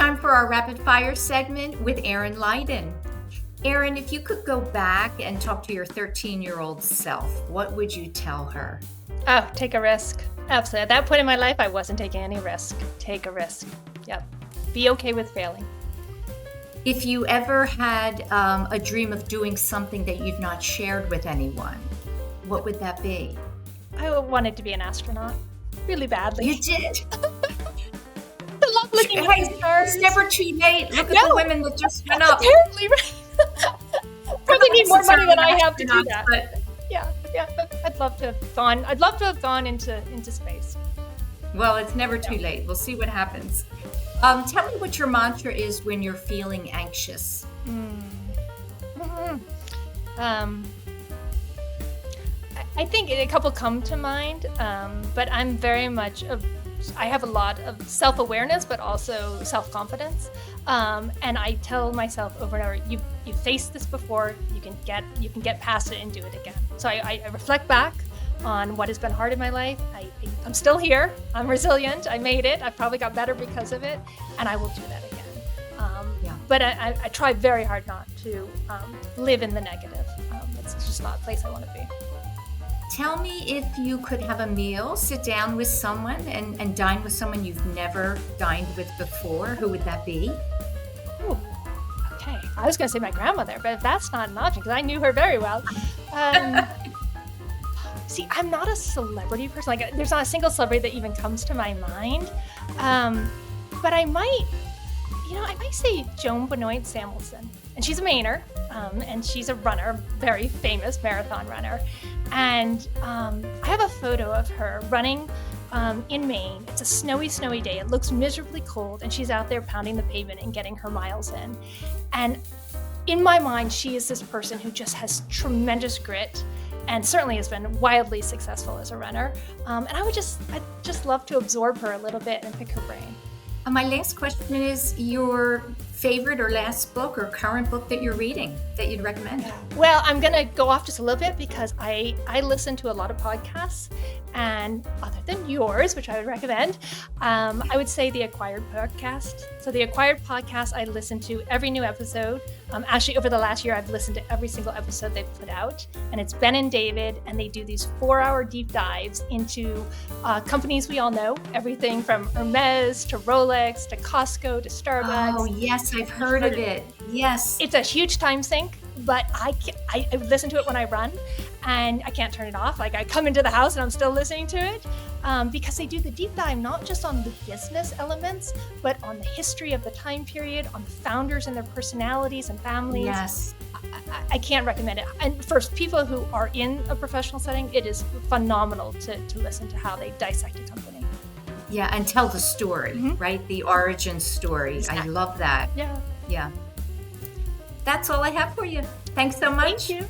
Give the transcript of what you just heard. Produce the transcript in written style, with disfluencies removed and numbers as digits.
time for our rapid fire segment with Erin Lydon. Erin, if you could go back and talk to your 13-year-old self, what would you tell her? Oh, take a risk. Absolutely. At that point in my life, I wasn't taking any risk. Take a risk. Yep. Be okay with failing. If you ever had a dream of doing something that you've not shared with anyone, what would that be? I wanted to be an astronaut really badly. You did? I love looking at the stars. It's never too late. Look at the women that just went up. Apparently, right. Probably need more money than I have to do that. But yeah. I'd love to have gone into space. Well, it's never too late. We'll see what happens. Tell me what your mantra is when you're feeling anxious. I think a couple come to mind, but I'm very much I have a lot of self-awareness, but also self-confidence. And I tell myself over and over, you've faced this before, you can get past it and do it again. So I reflect back on what has been hard in my life. I'm still here. I'm resilient. I made it. I probably got better because of it, and I will do that again. But I try very hard not to live in the negative. It's just not a place I want to be. Tell me, if you could have a meal, sit down with someone and dine with someone you've never dined with before, who would that be? Ooh, okay. I was going to say my grandmother, but that's not an option because I knew her very well. See, I'm not a celebrity person. Like, there's not a single celebrity that even comes to my mind. But I might say Joan Benoit Samuelson. And she's a Mainer, and she's a runner, very famous marathon runner. And I have a photo of her running in Maine. It's a snowy, snowy day. It looks miserably cold, and she's out there pounding the pavement and getting her miles in. And in my mind, she is this person who just has tremendous grit and certainly has been wildly successful as a runner. And I'd just love to absorb her a little bit and pick her brain. My last question is your favorite or last book or current book that you're reading that you'd recommend? Well, I'm going to go off just a little bit because I listen to a lot of podcasts, and other than yours, which I would recommend, I would say the Acquired podcast. So the Acquired podcast, I listen to every new episode. Actually, over the last year, I've listened to every single episode they've put out, and it's Ben and David, and they do these 4-hour deep dives into companies we all know, everything from Hermes to Rolex to Costco to Starbucks. Oh, yes, I've heard of it. Yes. It's a huge time sink, but I listen to it when I run, and I can't turn it off. Like, I come into the house and I'm still listening to it because they do the deep dive not just on the business elements, but on the history of the time period, on the founders and their personalities and families. Yes. I can't recommend it. And for people who are in a professional setting, it is phenomenal to listen to how they dissect a company. Yeah, and tell the story, right? The origin story. Exactly. I love that. Yeah. That's all I have for you. Thanks so much. Thank you.